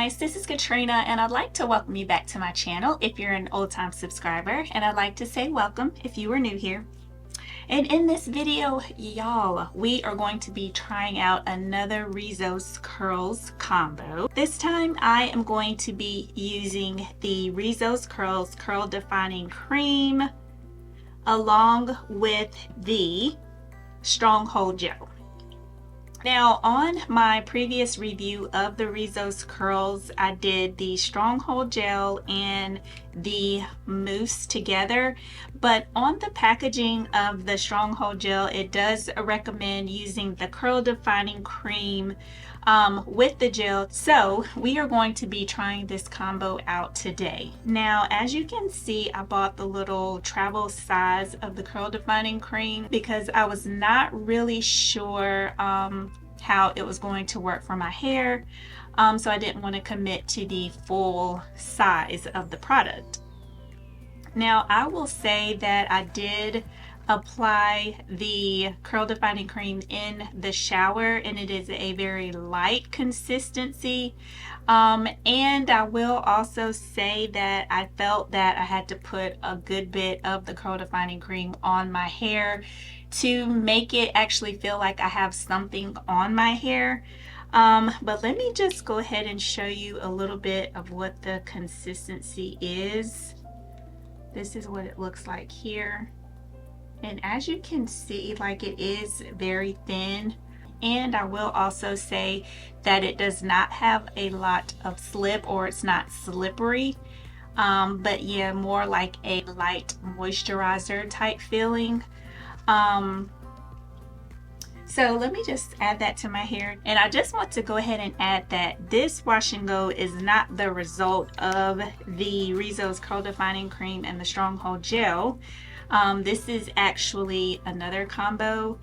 guys, this is Katrina and I'd like to welcome you back to my channel if you're an old-time subscriber, and I'd like to say welcome if you are new here. And in this video, y'all, we are going to be trying out another Rizos Curls combo. This time I am going to be using the Rizos Curls Curl Defining Cream along with the Stronghold Gel. Now, on my previous review of the Rizos Curls, I did the Stronghold Gel and the mousse together, but on the packaging of the Stronghold Gel, it does recommend using the Curl Defining Cream with the gel. So we are going to be trying this combo out today. Now, as you can see, I bought the little travel size of the Curl Defining Cream because I was not really sure how it was going to work for my hair. So I didn't want to commit to the full size of the product. Now, I will say that I did apply the Curl Defining Cream in the shower, and it is a very light consistency. And I will also say that I felt that I had to put a good bit of the Curl Defining Cream on my hair to make it actually feel like I have something on my hair. But let me just go ahead and show you a little bit of what the consistency is. This is what it looks like here. And as you can see, like, it is very thin. And I will also say that it does not have a lot of slip, or it's not slippery. But yeah, more like a light moisturizer type feeling. So let me just add that to my hair. And I just want to go ahead and add that this wash and go is not the result of the Rizos Curl Defining Cream and the Stronghold Gel. This is actually another combo,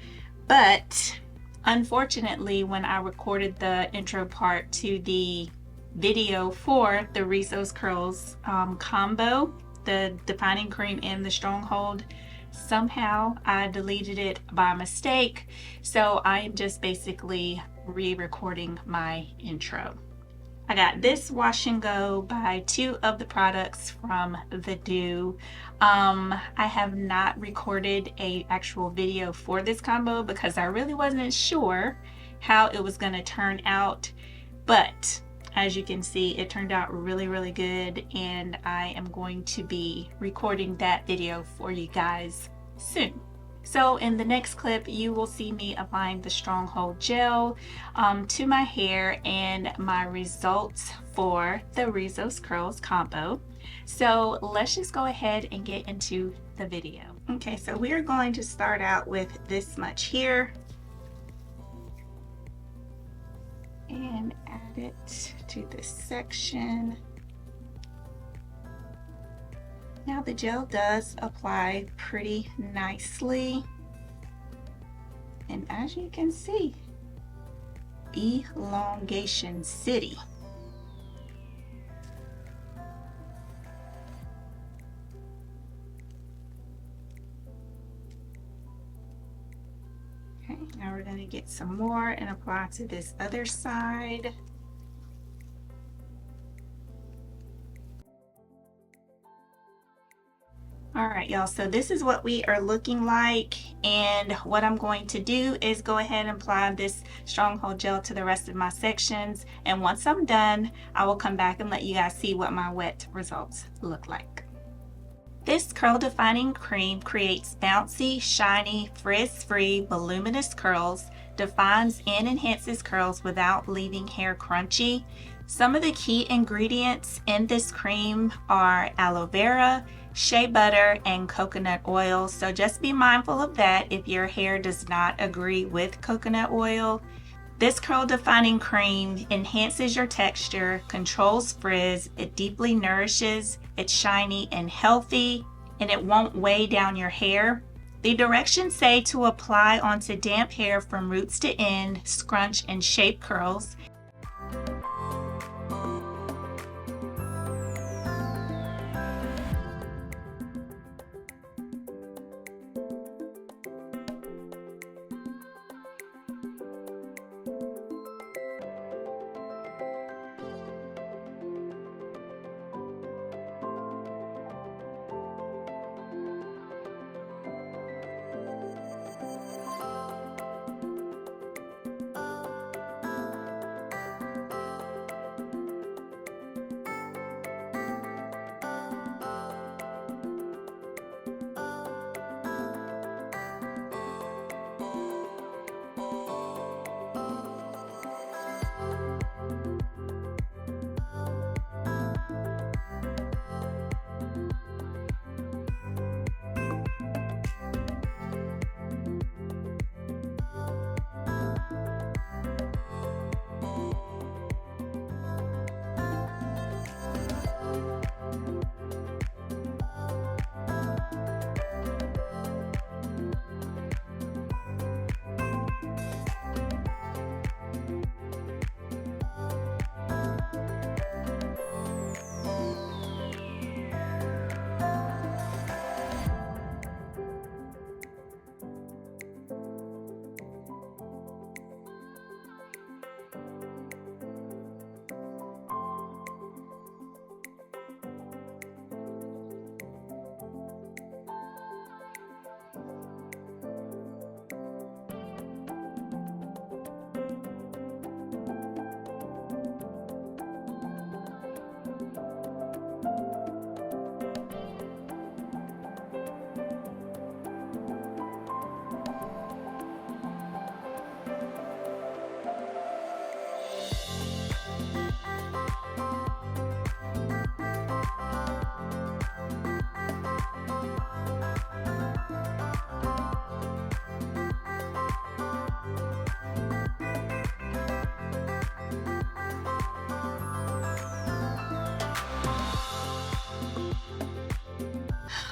but unfortunately, when I recorded the intro part to the video for the Rizos Curls combo, the Defining Cream and the Stronghold, somehow I deleted it by mistake. So I am just basically re-recording my intro. I got this wash and go by two of the products from The Do. I have not recorded a actual video for this combo because I really wasn't sure how it was going to turn out, but as you can see, it turned out really good, and I am going to be recording that video for you guys soon. So in the next clip, you will see me applying the Stronghold Gel to my hair and my results for the Rizos Curls combo. So let's just go ahead and get into the video. Okay, so we're going to start out with this much here and add it to this section. Now the gel does apply pretty nicely, and as you can see, Elongation City. Okay, now we're going to get some more and apply to this other side. Alright y'all, so this is what we are looking like, and what I'm going to do is go ahead and apply this Stronghold Gel to the rest of my sections, and once I'm done, I will come back and let you guys see what my wet results look like. This Curl Defining Cream creates bouncy, shiny, frizz-free, voluminous curls, defines and enhances curls without leaving hair crunchy. Some of the key ingredients in this cream are aloe vera, shea butter, and coconut oil. So just be mindful of that if your hair does not agree with coconut oil. This Curl Defining Cream enhances your texture, controls frizz, it deeply nourishes, it's shiny and healthy, and it won't weigh down your hair. The directions say to apply onto damp hair from roots to end, scrunch and shape curls.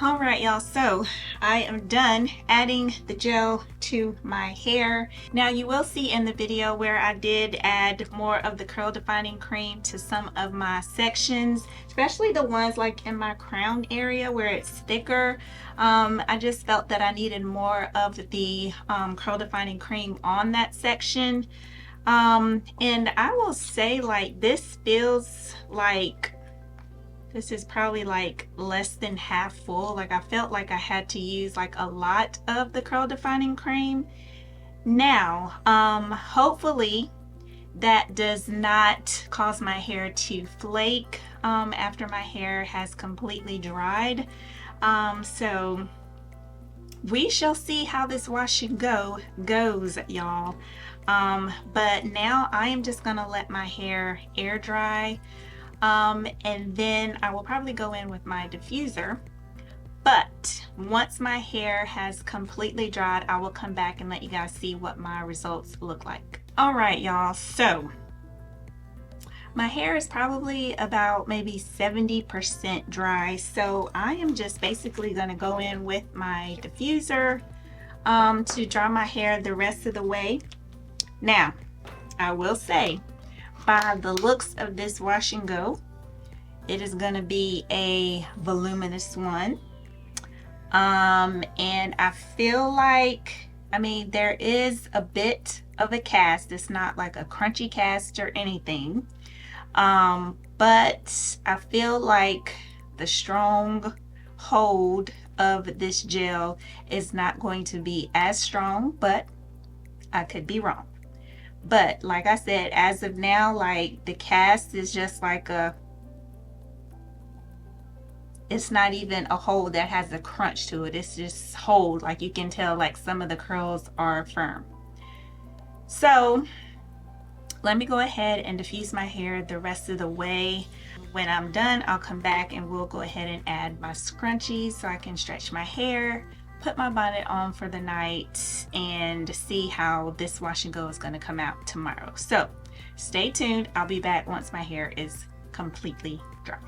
All right, y'all, so I am done adding the gel to my hair. Now you will see in the video where I did add more of the curl defining cream to some of my sections, especially the ones like in my crown area where it's thicker. I just felt that I needed more of the curl defining cream on that section. And I will say, like, this feels like this is probably like less than half full. Like, I felt like I had to use like a lot of the curl defining cream. Now, hopefully that does not cause my hair to flake after my hair has completely dried. So we shall see how this wash and go goes, y'all. But now I am just gonna let my hair air dry. And then I will probably go in with my diffuser. But once my hair has completely dried, I will come back and let you guys see what my results look like. All right, y'all, so my hair is probably about maybe 70% dry. So I am just basically gonna go in with my diffuser to dry my hair the rest of the way. Now, I will say, by the looks of this wash and go, it is going to be a voluminous one. And I feel like, I mean, there is a bit of a cast. It's not like a crunchy cast or anything. But I feel like the strong hold of this gel is not going to be as strong, but I could be wrong. But like I said, as of now, like, the cast is just like it's not even a hold that has a crunch to it. It's just hold. Like, you can tell like some of the curls are firm. So let me go ahead and diffuse my hair the rest of the way. When I'm done, I'll come back and we'll go ahead and add my scrunchies so I can stretch my hair, put my bonnet on for the night, and see how this wash and go is going to come out tomorrow. So stay tuned. I'll be back once my hair is completely dry.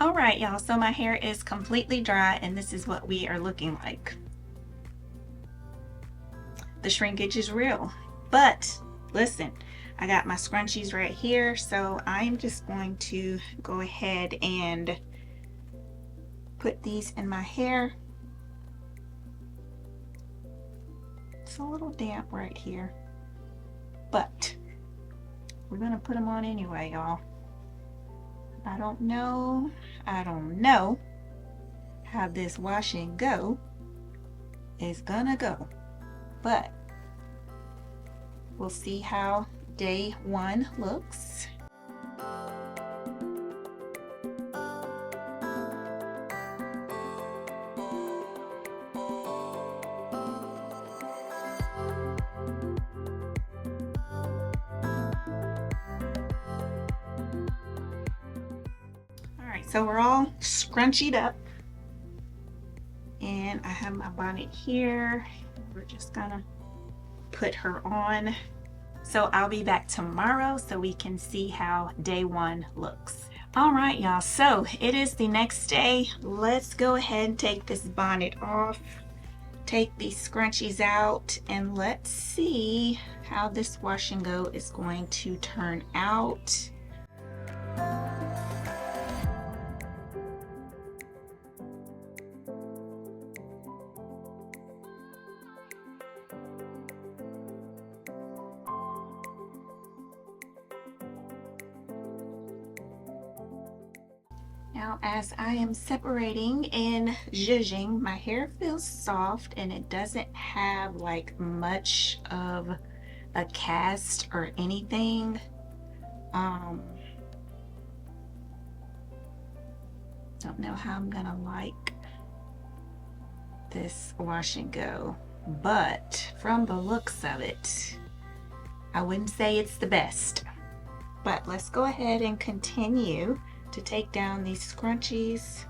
All right, y'all, so my hair is completely dry and this is what we are looking like. The shrinkage is real, but listen, I got my scrunchies right here, so I'm just going to go ahead and put these in my hair. It's a little damp right here, but we're gonna put them on anyway, y'all. I don't know how this wash and go is gonna go, but we'll see how day one looks. So we're all scrunchied up and I have my bonnet here. We're just gonna put her on. So I'll be back tomorrow so we can see how day one looks. All right, y'all, so it is the next day. Let's go ahead and take this bonnet off, take these scrunchies out, and let's see how this wash and go is going to turn out. Now, as I am separating and zhuzhing, my hair feels soft and it doesn't have like much of a cast or anything. Don't know how I'm gonna like this wash and go, but from the looks of it, I wouldn't say it's the best. But let's go ahead and continue to take down these scrunchies.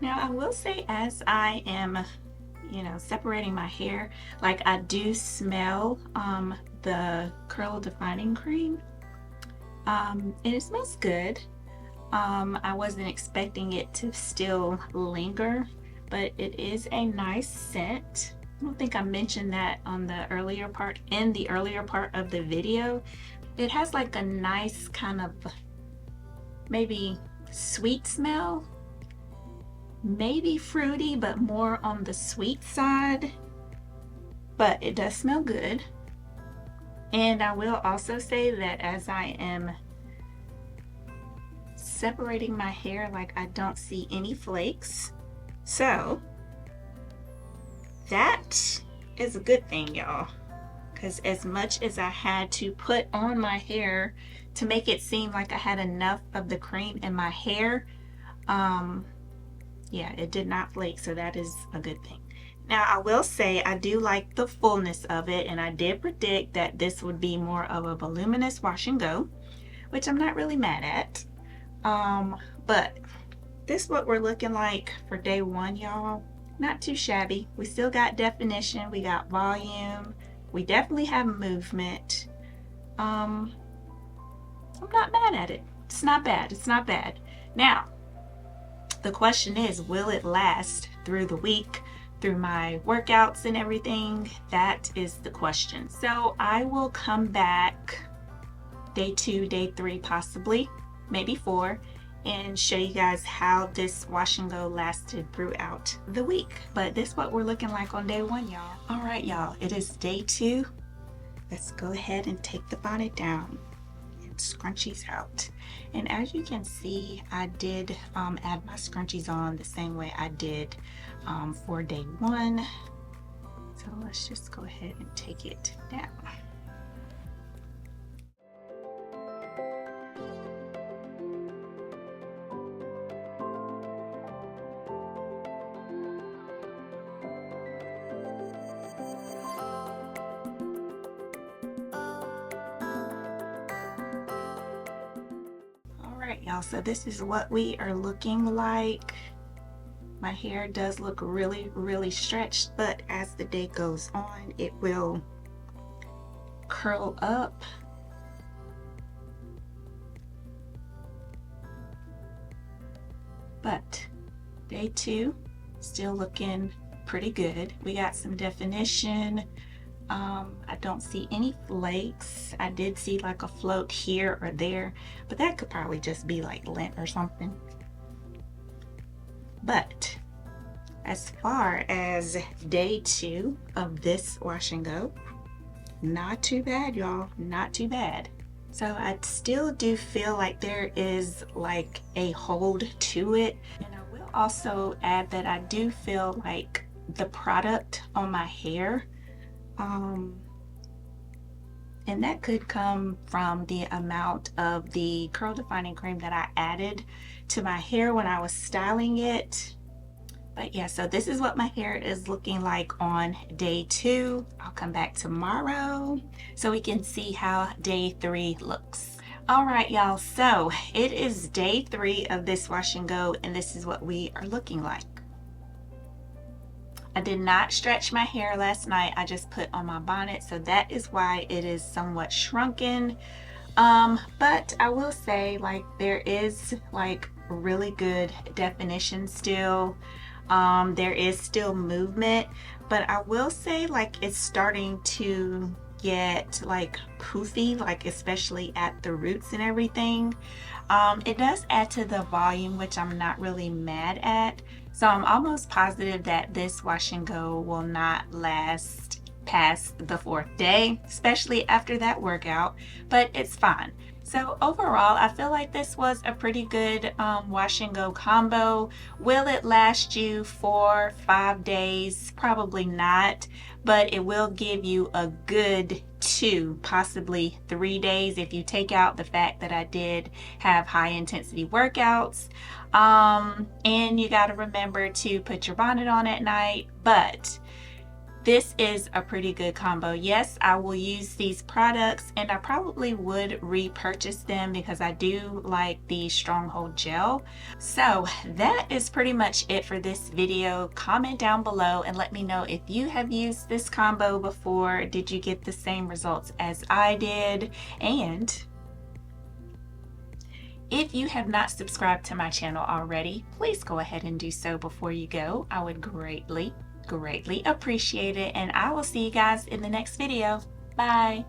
Now I will say, as I am, separating my hair, like I do smell the curl defining cream, and it smells good. I wasn't expecting it to still linger, but it is a nice scent. I don't think I mentioned that on the earlier part, in the earlier part of the video. It has like a nice kind of maybe sweet smell, maybe fruity, but more on the sweet side, but it does smell good. And I will also say that as I am separating my hair, like I don't see any flakes, so that is a good thing, y'all, because as much as I had to put on my hair to make it seem like I had enough of the cream in my hair, yeah, it did not flake, so that is a good thing. Now I will say I do like the fullness of it, and I did predict that this would be more of a voluminous wash and go, which I'm not really mad at. But this is what we're looking like for day one, y'all. Not too shabby. We still got definition, we got volume, we definitely have movement. I'm not mad at it. It's not bad. It's not bad. Now the question is, will it last through the week, through my workouts and everything? That is the question. So I will come back day 2, day 3, possibly, maybe 4, and show you guys how this wash and go lasted throughout the week. But this is what we're looking like on day 1, y'all. All right, y'all, it is day 2. Let's go ahead and take the bonnet down and scrunchies out. And as you can see, I did add my scrunchies on the same way I did for day 1. So let's just go ahead and take it down. Alright, y'all, so this is what we are looking like. My hair does look really stretched, but as the day goes on, it will curl up. But day 2, still looking pretty good. We got some definition. I don't see any flakes. I did see like a float here or there, but that could probably just be like lint or something. But as far as day 2 of this wash and go, not too bad, y'all, not too bad. So I still do feel like there is like a hold to it. And I will also add that I do feel like the product on my hair, and that could come from the amount of the curl defining cream that I added to my hair when I was styling it. But yeah, so this is what my hair is looking like on day 2. I'll come back tomorrow so we can see how day 3 looks. All right, y'all, so it is day 3 of this wash and go, and this is what we are looking like. I did not stretch my hair last night. I just put on my bonnet, so that is why it is somewhat shrunken. But I will say, like, there is like really good definition still. There is still movement, but I will say, like, it's starting to get like poofy, like especially at the roots and everything. It does add to the volume, which I'm not really mad at. So I'm almost positive that this wash and go will not last past the 4th day, especially after that workout, but it's fine. So overall, I feel like this was a pretty good wash and go combo. Will it last you 4-5 days? Probably not, but it will give you a good 2, possibly 3 days if you take out the fact that I did have high intensity workouts. And you got to remember to put your bonnet on at night. But this is a pretty good combo. Yes, I will use these products and I probably would repurchase them because I do like the Stronghold gel. So that is pretty much it for this video. Comment down below and let me know if you have used this combo before. Did you get the same results as I did? And if you have not subscribed to my channel already, please go ahead and do so before you go. I would greatly appreciate it, and I will see you guys in the next video. Bye.